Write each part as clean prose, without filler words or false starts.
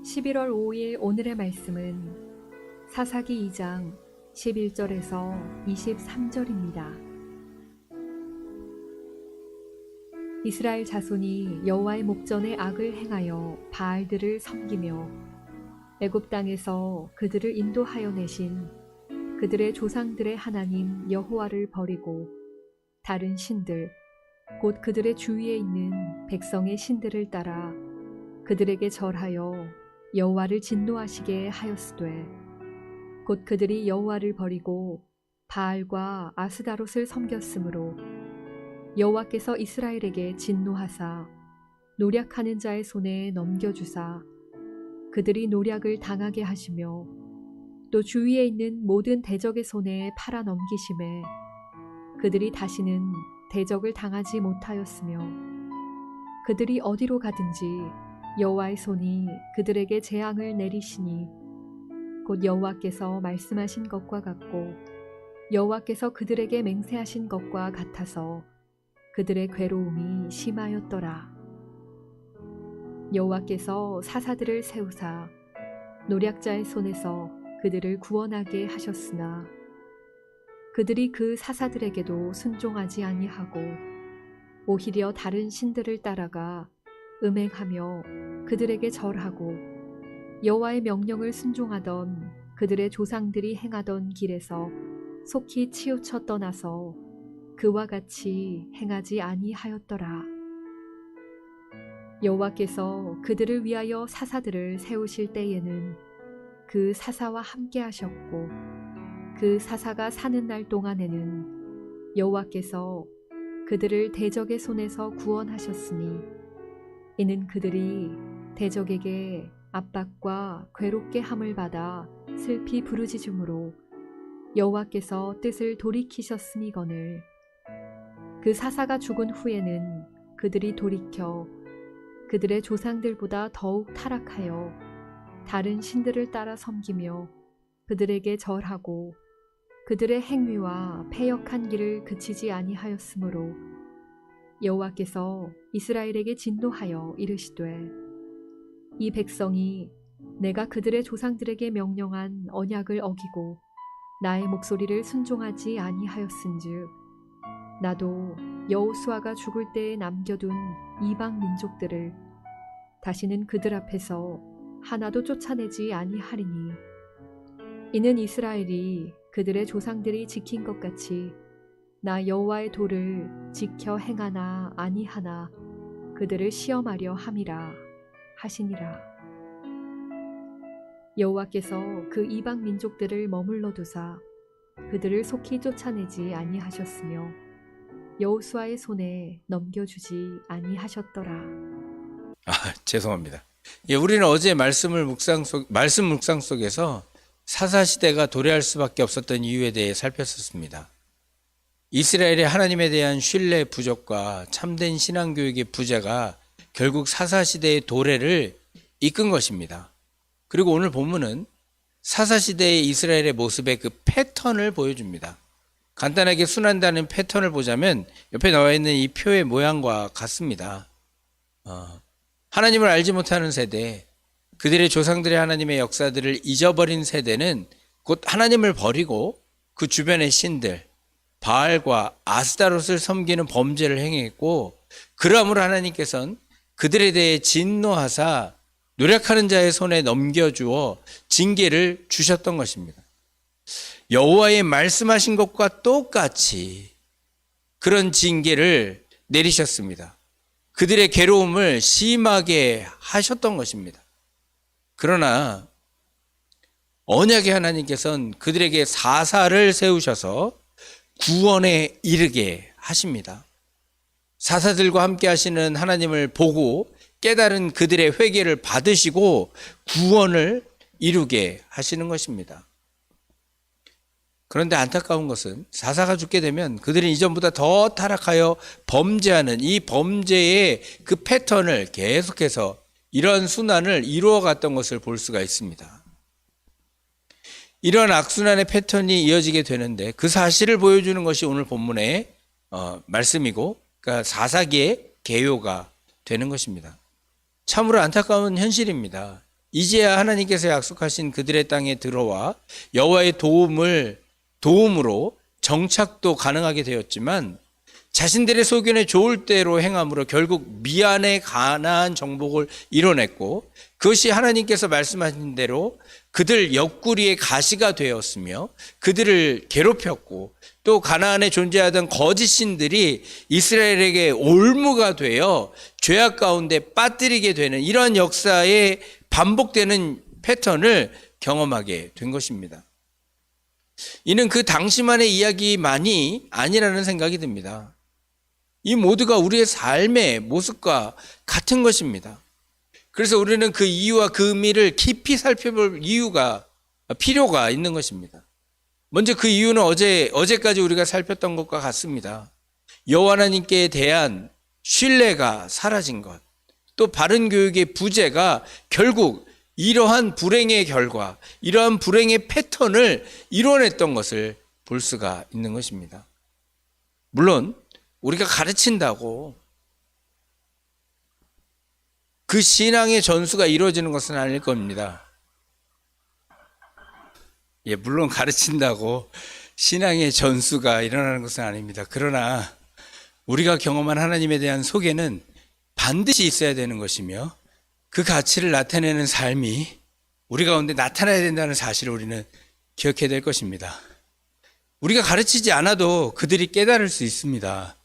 11월 5일 오늘의 말씀은 사사기 2장 11절에서 23절입니다. 이스라엘 자손이 여호와의 목전에 악을 행하여 바알들을 섬기며 애굽 땅에서 그들을 인도하여 내신 그들의 조상들의 하나님 여호와를 버리고 다른 신들 곧 그들의 주위에 있는 백성의 신들을 따라 그들에게 절하여 여호와를 진노하시게 하였으되 곧 그들이 여호와를 버리고 바알과 아스다롯을 섬겼으므로 여호와께서 이스라엘에게 진노하사 노략하는 자의 손에 넘겨주사 그들이 노략을 당하게 하시며 또 주위에 있는 모든 대적의 손에 팔아 넘기심에 그들이 다시는 대적을 당하지 못하였으며 그들이 어디로 가든지 여호와의 손이 그들에게 재앙을 내리시니 곧 여호와께서 말씀하신 것과 같고 여호와께서 그들에게 맹세하신 것과 같아서 그들의 괴로움이 심하였더라. 여호와께서 사사들을 세우사 노략자의 손에서 그들을 구원하게 하셨으나 그들이 그 사사들에게도 순종하지 아니하고 오히려 다른 신들을 따라가 음행하며 그들에게 절하고 여호와의 명령을 순종하던 그들의 조상들이 행하던 길에서 속히 치우쳐 떠나서 그와 같이 행하지 아니하였더라. 여호와께서 그들을 위하여 사사들을 세우실 때에는 그 사사와 함께 하셨고 그 사사가 사는 날 동안에는 여호와께서 그들을 대적의 손에서 구원하셨으니 이는 그들이 대적에게 압박과 괴롭게 함을 받아 슬피 부르짖음으로 여호와께서 뜻을 돌이키셨음이거늘 그 사사가 죽은 후에는 그들이 돌이켜 그들의 조상들보다 더욱 타락하여 다른 신들을 따라 섬기며 그들에게 절하고 그들의 행위와 패역한 길을 그치지 아니하였으므로 여호와께서 이스라엘에게 진노하여 이르시되 이 백성이 내가 그들의 조상들에게 명령한 언약을 어기고 나의 목소리를 순종하지 아니하였은즉 나도 여호수아가 죽을 때에 남겨둔 이방 민족들을 다시는 그들 앞에서 하나도 쫓아내지 아니하리니 이는 이스라엘이 그들의 조상들이 지킨 것 같이 나 여호와의 도를 지켜 행하나 아니하나 그들을 시험하려 함이라 하시니라. 여호와께서 그 이방 민족들을 머물러 두사 그들을 속히 쫓아내지 아니하셨으며 여호수아의 손에 넘겨주지 아니하셨더라. 죄송합니다. 우리는 어제 말씀 묵상 속에서 사사시대가 도래할 수밖에 없었던 이유에 대해 살폈었습니다. 이스라엘의 하나님에 대한 신뢰 부족과 참된 신앙교육의 부재가 결국 사사시대의 도래를 이끈 것입니다. 그리고 오늘 본문은 사사시대의 이스라엘의 모습의 그 패턴을 보여줍니다. 간단하게 순환되는 패턴을 보자면 옆에 나와 있는 이 표의 모양과 같습니다. 하나님을 알지 못하는 세대, 그들의 조상들의 하나님의 역사들을 잊어버린 세대는 곧 하나님을 버리고 그 주변의 신들, 바알과 아스다롯을 섬기는 범죄를 행했고 그러므로 하나님께서는 그들에 대해 진노하사 노력하는 자의 손에 넘겨주어 징계를 주셨던 것입니다. 여호와의 말씀하신 것과 똑같이 그런 징계를 내리셨습니다. 그들의 괴로움을 심하게 하셨던 것입니다. 그러나 언약의 하나님께서는 그들에게 사사를 세우셔서 구원에 이르게 하십니다. 사사들과 함께 하시는 하나님을 보고 깨달은 그들의 회개를 받으시고 구원을 이루게 하시는 것입니다. 그런데 안타까운 것은 사사가 죽게 되면 그들은 이전보다 더 타락하여 범죄하는 이 범죄의 그 패턴을 계속해서 이런 순환을 이루어갔던 것을 볼 수가 있습니다. 이런 악순환의 패턴이 이어지게 되는데 그 사실을 보여주는 것이 오늘 본문의 말씀이고 그러니까 사사기의 개요가 되는 것입니다. 참으로 안타까운 현실입니다. 이제야 하나님께서 약속하신 그들의 땅에 들어와 여호와의 도움으로 정착도 가능하게 되었지만 자신들의 소견에 좋을 대로 행함으로 결국 미안의 가나안 정복을 이뤄냈고 그것이 하나님께서 말씀하신 대로 그들 옆구리의 가시가 되었으며 그들을 괴롭혔고 또 가나안에 존재하던 거짓 신들이 이스라엘에게 올무가 되어 죄악 가운데 빠뜨리게 되는 이러한 역사의 반복되는 패턴을 경험하게 된 것입니다. 이는 그 당시만의 이야기만이 아니라는 생각이 듭니다. 이 모두가 우리의 삶의 모습과 같은 것입니다. 그래서 우리는 그 이유와 그 의미를 깊이 살펴볼 필요가 있는 것입니다. 먼저 그 이유는 어제까지 우리가 살폈던 것과 같습니다. 여호와 하나님께 대한 신뢰가 사라진 것, 또 바른 교육의 부재가 결국 이러한 불행의 결과, 이러한 불행의 패턴을 이뤄냈던 것을 볼 수가 있는 것입니다. 물론 우리가 가르친다고 그 신앙의 전수가 이루어지는 것은 아닐 겁니다. 물론 가르친다고 신앙의 전수가 일어나는 것은 아닙니다. 그러나 우리가 경험한 하나님에 대한 소개는 반드시 있어야 되는 것이며 그 가치를 나타내는 삶이 우리 가운데 나타나야 된다는 사실을 우리는 기억해야 될 것입니다. 우리가 가르치지 않아도 그들이 깨달을 수 있습니다.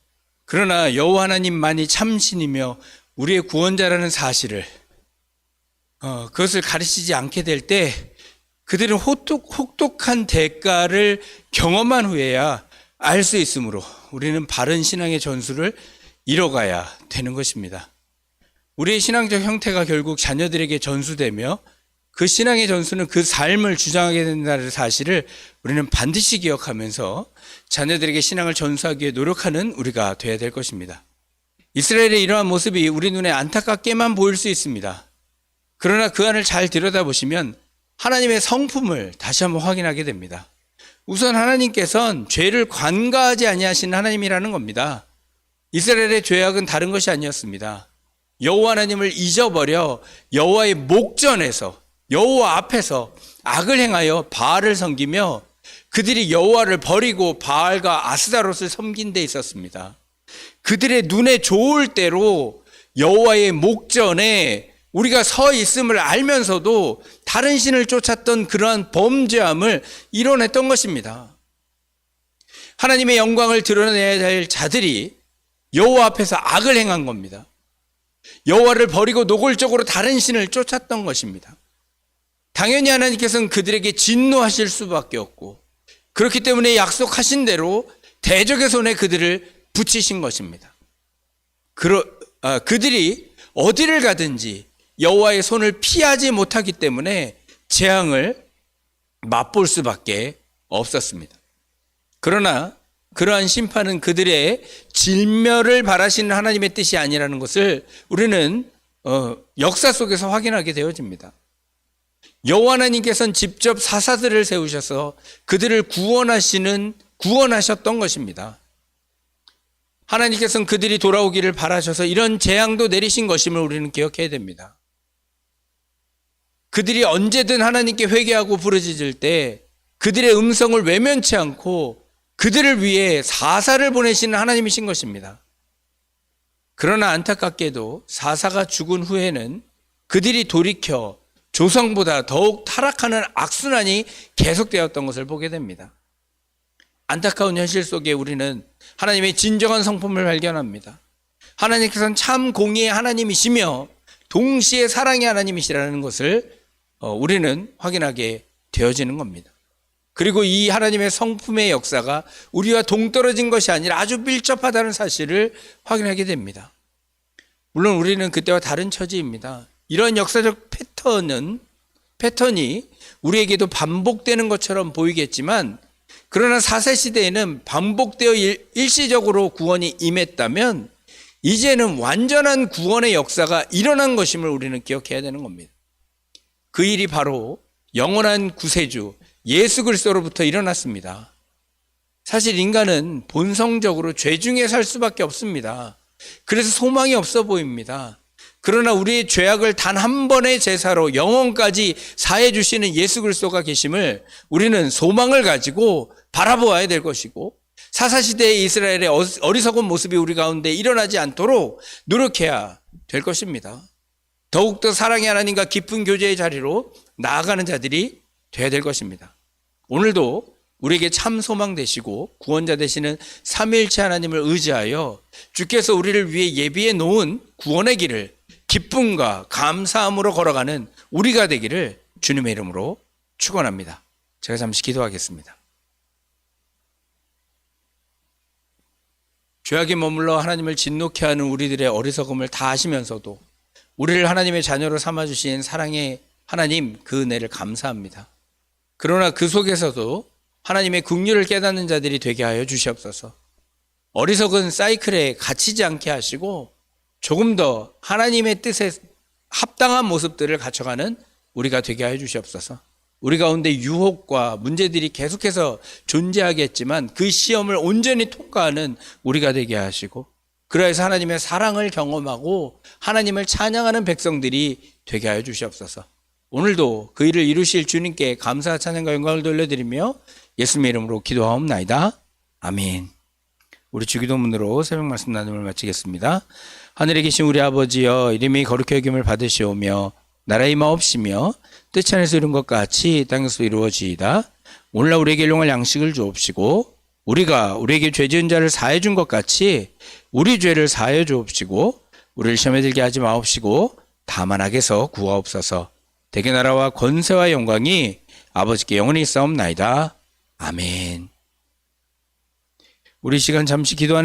그러나 여호와 하나님만이 참신이며 우리의 구원자라는 사실을 그것을 가르치지 않게 될 때 그들은 혹독한 대가를 경험한 후에야 알 수 있으므로 우리는 바른 신앙의 전수를 이뤄가야 되는 것입니다. 우리의 신앙적 형태가 결국 자녀들에게 전수되며 그 신앙의 전수는 그 삶을 주장하게 된다는 사실을 우리는 반드시 기억하면서 자녀들에게 신앙을 전수하기 위해 노력하는 우리가 되어야 될 것입니다. 이스라엘의 이러한 모습이 우리 눈에 안타깝게만 보일 수 있습니다. 그러나 그 안을 잘 들여다보시면 하나님의 성품을 다시 한번 확인하게 됩니다. 우선 하나님께서는 죄를 관가하지 아니하시는 하나님이라는 겁니다. 이스라엘의 죄악은 다른 것이 아니었습니다. 여호와 하나님을 잊어버려 여호와의 목전에서 여호와 앞에서 악을 행하여 바알을 섬기며 그들이 여호와를 버리고 바알과 아스다롯을 섬긴 데 있었습니다. 그들의 눈에 좋을 대로 여호와의 목전에 우리가 서 있음을 알면서도 다른 신을 쫓았던 그러한 범죄함을 이뤄냈던 것입니다. 하나님의 영광을 드러내야 될 자들이 여호와 앞에서 악을 행한 겁니다. 여호와를 버리고 노골적으로 다른 신을 쫓았던 것입니다. 당연히 하나님께서는 그들에게 진노하실 수밖에 없고 그렇기 때문에 약속하신 대로 대적의 손에 그들을 붙이신 것입니다. 그들이 어디를 가든지 여호와의 손을 피하지 못하기 때문에 재앙을 맛볼 수밖에 없었습니다. 그러나 그러한 심판은 그들의 진멸을 바라시는 하나님의 뜻이 아니라는 것을 우리는 역사 속에서 확인하게 되어집니다. 여호와 하나님께서는 직접 사사들을 세우셔서 그들을 구원하셨던 것입니다. 하나님께서는 그들이 돌아오기를 바라셔서 이런 재앙도 내리신 것임을 우리는 기억해야 됩니다. 그들이 언제든 하나님께 회개하고 부르짖을 때 그들의 음성을 외면치 않고 그들을 위해 사사를 보내시는 하나님이신 것입니다. 그러나 안타깝게도 사사가 죽은 후에는 그들이 돌이켜 조성보다 더욱 타락하는 악순환이 계속되었던 것을 보게 됩니다. 안타까운 현실 속에 우리는 하나님의 진정한 성품을 발견합니다. 하나님께서는 참 공의의 하나님이시며 동시에 사랑의 하나님이시라는 것을 우리는 확인하게 되어지는 겁니다. 그리고 이 하나님의 성품의 역사가 우리와 동떨어진 것이 아니라 아주 밀접하다는 사실을 확인하게 됩니다. 물론 우리는 그때와 다른 처지입니다. 이런 역사적 패턴이 우리에게도 반복되는 것처럼 보이겠지만 그러나 사사시대에는 반복되어 일시적으로 구원이 임했다면 이제는 완전한 구원의 역사가 일어난 것임을 우리는 기억해야 되는 겁니다. 그 일이 바로 영원한 구세주 예수 그리스도로부터 일어났습니다. 사실 인간은 본성적으로 죄 중에 살 수밖에 없습니다. 그래서 소망이 없어 보입니다. 그러나 우리의 죄악을 단 한 번의 제사로 영원까지 사해 주시는 예수 그리스도가 계심을 우리는 소망을 가지고 바라보아야 될 것이고, 사사시대의 이스라엘의 어리석은 모습이 우리 가운데 일어나지 않도록 노력해야 될 것입니다. 더욱더 사랑의 하나님과 깊은 교제의 자리로 나아가는 자들이 되어야 될 것입니다. 오늘도 우리에게 참 소망 되시고 구원자 되시는 삼위일체 하나님을 의지하여 주께서 우리를 위해 예비해 놓은 구원의 길을 기쁨과 감사함으로 걸어가는 우리가 되기를 주님의 이름으로 축원합니다. 제가 잠시 기도하겠습니다. 죄악에 머물러 하나님을 진노케 하는 우리들의 어리석음을 다 아시면서도 우리를 하나님의 자녀로 삼아주신 사랑의 하나님, 그 은혜를 감사합니다. 그러나 그 속에서도 하나님의 긍휼을 깨닫는 자들이 되게 하여 주시옵소서. 어리석은 사이클에 갇히지 않게 하시고 조금 더 하나님의 뜻에 합당한 모습들을 갖춰가는 우리가 되게 하여 주시옵소서. 우리 가운데 유혹과 문제들이 계속해서 존재하겠지만 그 시험을 온전히 통과하는 우리가 되게 하시고, 그래서 하나님의 사랑을 경험하고 하나님을 찬양하는 백성들이 되게 하여 주시옵소서. 오늘도 그 일을 이루실 주님께 감사와 찬양과 영광을 돌려드리며 예수님의 이름으로 기도하옵나이다. 아멘. 우리 주기도문으로 새벽 말씀 나눔을 마치겠습니다. 하늘에 계신 우리 아버지여, 이름이 거룩히 여김을 받으시오며 나라의 마옵시며 뜻이 하늘에서 이룬 것 같이 땅에서 이루어지이다. 오늘날 우리에게 일용할 양식을 주옵시고, 우리가 우리에게 죄 지은 자를 사해 준 것 같이 우리 죄를 사해 주옵시고, 우리를 시험에 들게 하지 마옵시고 다만 악에서 구하옵소서. 대개 나라와 권세와 영광이 아버지께 영원히 있사옵나이다. 아멘. 우리 시간 잠시 기도하는